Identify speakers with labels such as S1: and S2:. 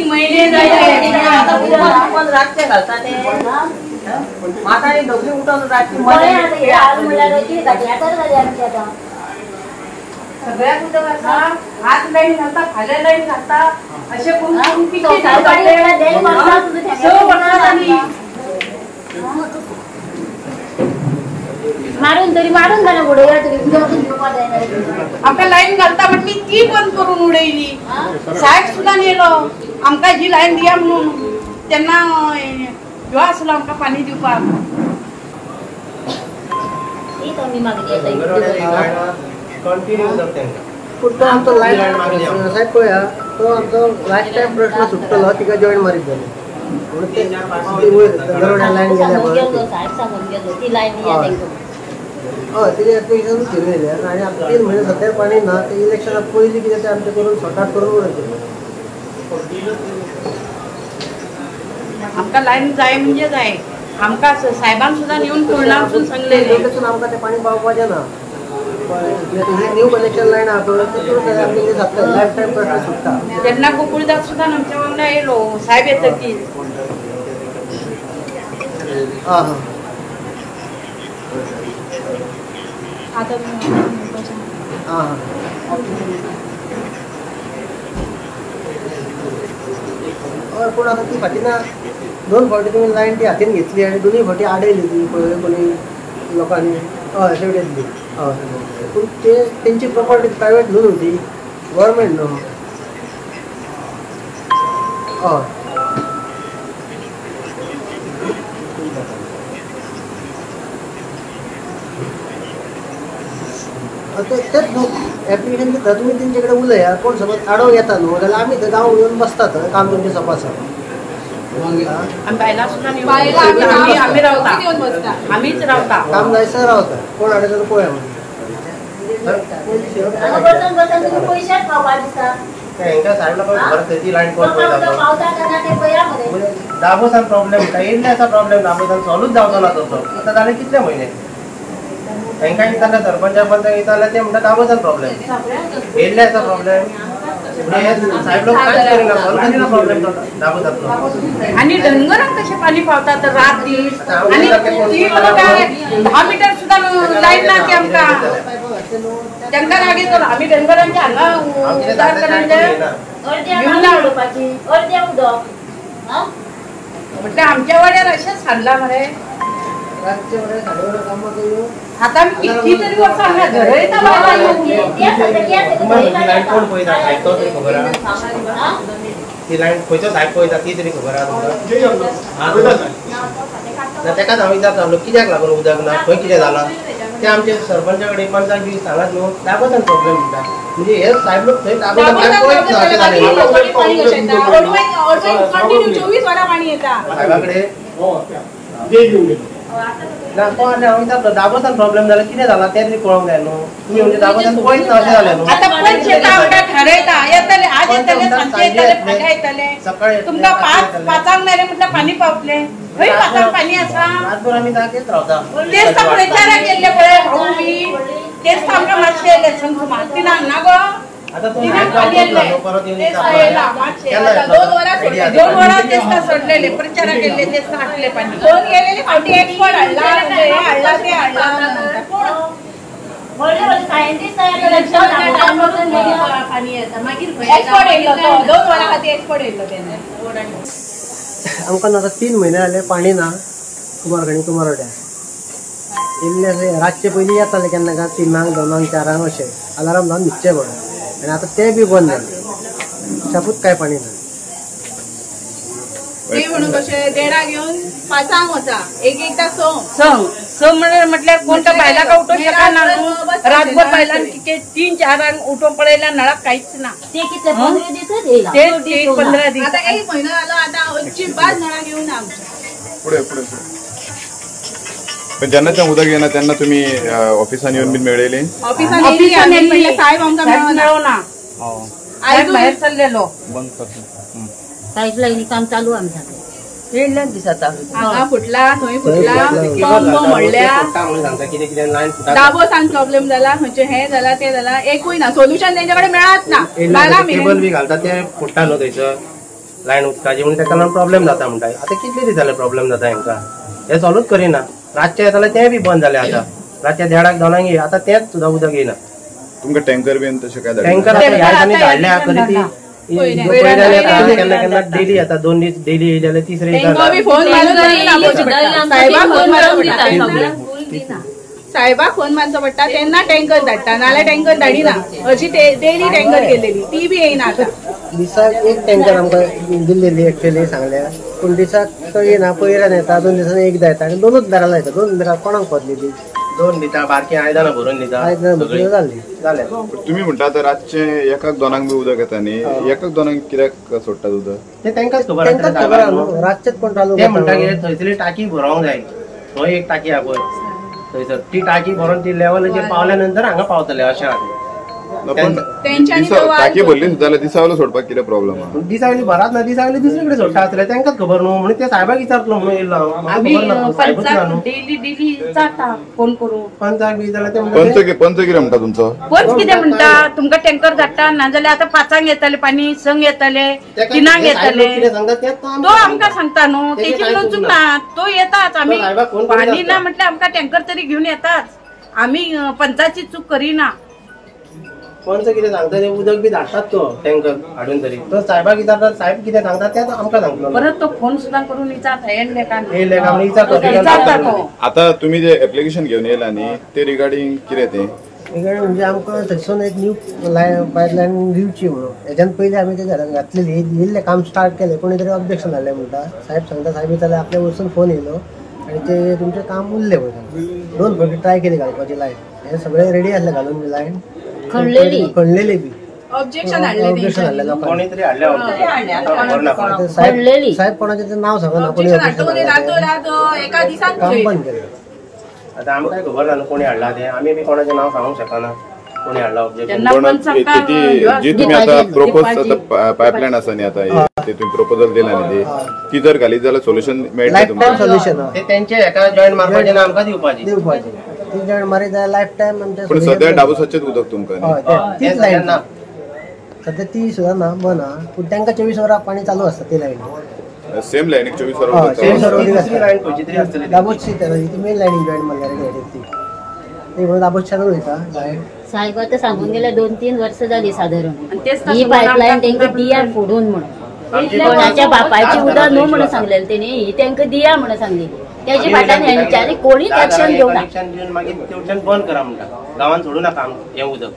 S1: महिने रातचे घालता ते माता डोकली उठवून रातची सगळ्या कुठं घालता हात लाईन घालता खाल्या लाईन घालता असे
S2: मारून तरी मारून झालं पुढे
S1: आमका लाईन घालता म्हटली ती बंद करून उडयली साहेब सुद्धा नेलो आमका जी लाईन दिया म्हणून त्यांना ह्यो असलो आमका पाणी दिवपाक
S3: तो आमचो लाईन साहेब पळया तो आमचो लास्ट टाइम प्रश्न सुटलो तिका जॉईन मारीत जाले म्हणून ते लाईन गेल्या हय तिने एप्लिकेशन केलेले आणि आता 3 महिने सध्या पाणी ना ते इलेक्शना पयलीं कितें ते आमचे करून सॉर्ट करून उडयले
S1: आमका लाईन जाय म्हणजे जाय आमका साहेबान सुद्धा येऊन पूर्णासून सांगलेले
S3: आमकां ते पाणी पावपाचें ना new connection line life time प्रश्न सुटता
S1: त्यांना गोकुळदास सुद्धा आमच्या वांगडा येलो साहेब येतात की
S3: पूण आता ती फाटीना 2 फावटी तुमी लायन ती हातीन घेतली आणि दोनूय फावटी आडयली ती पळय कोणी लोकांनी हय शेवटेतली हय पूण ते तेंची प्रॉपर्टी प्रायवेट न्हू ती गव्हर्मेंट न्हू हय तेच न्हू एप्लिकेशन दिता तुमी तेंचे कडेन उलया कोण समज आडो येता न्हू जाल्यार आमी थंय जावन येवन बसतात काम तुमचें सपासा
S1: आम्हीच रावता
S3: काम जायसर रावता कोण आडे जाल्यार पळया
S4: दाबोसान प्रॉब्लेम येयल्ल्याचा प्रॉब्लेम दाबोसान सॉल्वच जावचो ना तसो आतां जाले कितले म्हयने तांकां येताले सरपंचा पंचाक येताले ते म्हणटा दाबोसान प्रॉब्लेम येयल्ल्याचा प्रॉब्लेम साहेब लोक कांयच करिना सॉल्व करिना प्रॉब्लेम दाबोसान
S1: आणि डंगराक कशें पाणी पावता तर रात दीस आणि 10 मीटर सुद्धा लाईन ना की आमकां तांकां राग येतलो आमी डंगरांच्या हांगा उदार म्हटल्यार आमच्या वाड्यार अशेंच हाडला मरे आता आमी कितली तरी वर्सां हांगा झरयता
S4: कोण पळयता सायब तो तरी खबर आहा ती लायन खंयचो सायब पळयता ती तरी खबर आहा तुमकां तेकाच हांव विचारतालो कित्याक लागून उदक ना खंय कितें जालां ते आमचे सरपंचा कडेन पंचाक बी सांगात न्हू दाबोसान प्रॉब्लेम म्हणटा म्हणजे हे साहेब लोक थंय दाबोसान पळयत ना अशें जालें साहेबा कडेन दाबोसान प्रॉब्लेम जाल्यार कितें जाला तें तरी कळोंक जाय न्हू तुमी म्हणजे दाबोसान पळयत ना अशें जालें न्हू
S1: आता पंच ठरयता येतले आज येतले सांजे येतले फाल्यां येतले
S4: सकाळी
S1: तुमकां 5:00 मेरेन म्हटल्यार पाणी पावतले खंय 5:00 पाणी आसा
S4: रातभर आमी जागेच रावता
S1: तेच तर प्रचाराक गेल्ले पळय भाऊ मी तेच तर आमकां मातशें इलेक्शन मारती ना गो
S4: आता तो परत येवन
S1: 2 वरां तेच सोडलेले प्रचाराक गेल्ले तेच हाडले पाणी कोण गेलेले फावटी एक्सपर्ट हाडला ते हाडला
S3: आमकां आता 3 महिने जाले पाणी ना कुमारवाड्या इल्ले रातचे पयलीं येताले केन्ना काय 3 2 4 अशें अलार्म लावन न्हिदचे पडे आनी आतां ते बी बंद जाले शापूत काय पाणी ना
S5: ते म्हणून कशें देडा घेवन 5 वचा एकदा
S1: संग म्हटल्यार कोण तर बायला का उठोवंक शकना रातभर बायलांक 3-4 उठोवन पळयल्यार नळाक कांयच ना
S2: ते कितले 15 दीस
S1: ते 15 दीस
S5: आता 1 महिनो जालो आता अजिबात नळा घेऊन आमच्या
S6: पुढे पण जेन्ना उदक येना तेन्ना तुम्ही ऑफिसान येवन बीन मेळयले
S5: ऑफिसान साहेब आमकां
S1: मेळना
S5: आयज
S1: भायर सरलेलो
S6: बंद करता
S2: पाईपलाईन काम चालू आमच्या
S1: येयल्याच दिसता
S5: हांगा फुटला थंय फुटला पंप मोडल्या दाबो सांग प्रॉब्लेम जाला म्हणजे हे जाला ते जाला एकूय ना सोल्युशन त्यांच्याकडे मिळत ना
S4: केबल बी घालता ते फुटता न्हू थंयसर लायन उदकाची म्हणून ताका लागून प्रॉब्लेम जाता म्हणटा आतां कितले दीस जाले प्रॉब्लेम जाता हेंकां हे सॉल्वच करिना रातचे येताले ते बी बंद जाले आतां रातच्या 1:30 दोनांक ये आतां तेच सुद्दां उदक येना
S6: तुमकां टँकर बीन तशें काय
S4: टँकर ह्या दिसांनी धाडल्या खरी ती केन्ना केन्ना डेली येता 2 दीस डेली येयले जाल्यार तिसरे
S5: साहेबाक फोन मारचो पडटा तेन्ना टँकर धाडटा नाल्यार टँकर धाडिना अशी डेली टँकर केलेली ती बी येयना आता
S3: दिसाक एक टँकर आमकां दिल्लेली एक्चुअली सांगल्या पूण दिसाक तो येना पयरान येता 2 दिसांनी एकदां येता आनी 2च दारां लायता 2 दारां कोणाक पडली ती
S4: 2 दिता बारकी आयदनां भरून दिता
S3: आयदनां जाल्ली
S4: जालें
S6: तुम्ही म्हणटा आतां रातचे 1-2 बी उदक येता न्ही 1-2 कित्याक सोडटात उदक
S4: ते तांकांच खबर
S3: रातचेच कोण चालू
S4: ते म्हणटा की थंयसरली टाकी भरोंक जाय थंय एक टाकी आहा पळय थंयसर ती टाकी भरून ती लेवलाचेर पावल्या नंतर हांगा पावतले अशें आहा
S6: टाकी भरली जाल्यार दिसावलो सोडपाक कितें प्रॉब्लेम आहा
S4: दिसावली भरात ना दिसावली दुसरे कडेन सोडटा आसले तांकांच खबर न्हू म्हणून ते साहेबाक विचारतलो म्हणून येयलो
S1: डेली जाता फोन करून
S4: पंचाक बी जाल्यार ते
S6: पंच कितें म्हणटा तुमचो
S1: पंच कितें म्हणटा तुमकां टँकर धाडटा नाजाल्यार आतां 5 येतले पाणी 6 येतले 3 येतले तो आमकां सांगता न्हू तेची म्हणून चूक ना तो येतात आमी पाणी ना म्हटल्यार आमकां टँकर तरी घेवन येतात आमी पंचाची चूक करिना
S4: पंच कितें सांगता ते उदक बी धाडटात तो टँकर हाडून तरी तो साहेबाक विचारतात साहेब कितें सांगता तें आमकां सांगतलो
S1: परत तो फोन सुद्दां करून विचारता
S4: हे लेखा विचारता
S6: आता तुम्ही जे ऍप्लिकेशन घेऊन येयला न्ही ते रिगार्डिंग कितें तें
S3: म्हणजे आमकां थंयसून एक न्यू पायपलायन दिवची म्हणून हेच्यान पयलीं आमी ते घरान घातलेली येयल्लें काम स्टार्ट केलें कोणी तरी ऑब्जेक्शन जालें म्हणटा साहेब सांगता साहेब येताले आपल्या वरसून फोन येयलो आनी ते तुमचें काम उरलें म्हणटा 2 फावटी ट्राय केली घालपाची लायन हे सगळे रेडी आसले घालून बी लायन खणलेली बी
S5: ऑब्जेक्शन हाडलें
S4: कोणी तरी हाडल्या
S3: साहेब कोणाचें नाव सांगना कोणी
S5: एका दिसाक
S3: काम बंद केलें
S4: आतां आमकां खबर ना कोणी हाडला ते आमी बी कोणाचें नाव सांगूंक शकना कोणी हाडला ऑब्जेक्शन
S6: पण जी तुम्ही आता प्रोपोज आता पायपलायन आसा न्ही आता ते तुम्ही प्रपोजल दिला न्ही ती जर घाली जाल्यार सोल्युशन मेळटा तुमकां
S3: सोल्युशन
S4: ते तेंचे एका जॉईंट मारपाचें ना आमकां दिवपाची
S3: ती जॉईंट मारी जाल्यार लायफ टायम आमच्या
S6: पण सद्या डाबूसाचेच उदक तुमकां
S3: तीच लायन ना सध्या ती सुद्दां ना बंद आहा पूण तांकां 24 वरां पाणी चालू आसता ती लायन
S6: सेम लायनीक 24 वरां
S3: दाबोची ती मेन लायनीक जॉईंट मारल्यार ती म्हणून दाबोच्यानूच वयता लायन
S2: साहेब आता सांगून गेल्या 2-3 वर्ष झाली साधारण ही पायपलायन तांकां दिया फोडून म्हणून कोणाच्या बापायची उदक न्हू म्हणून सांगलेलें तेणी ही तांकां दिया म्हणून सांगलेली त्याची फाटल्यान हेंच्यांनी कोणीच एक्शन घेवना
S4: मागीर बंद करा म्हणटा गांवांत सोडूं नाका हें उदक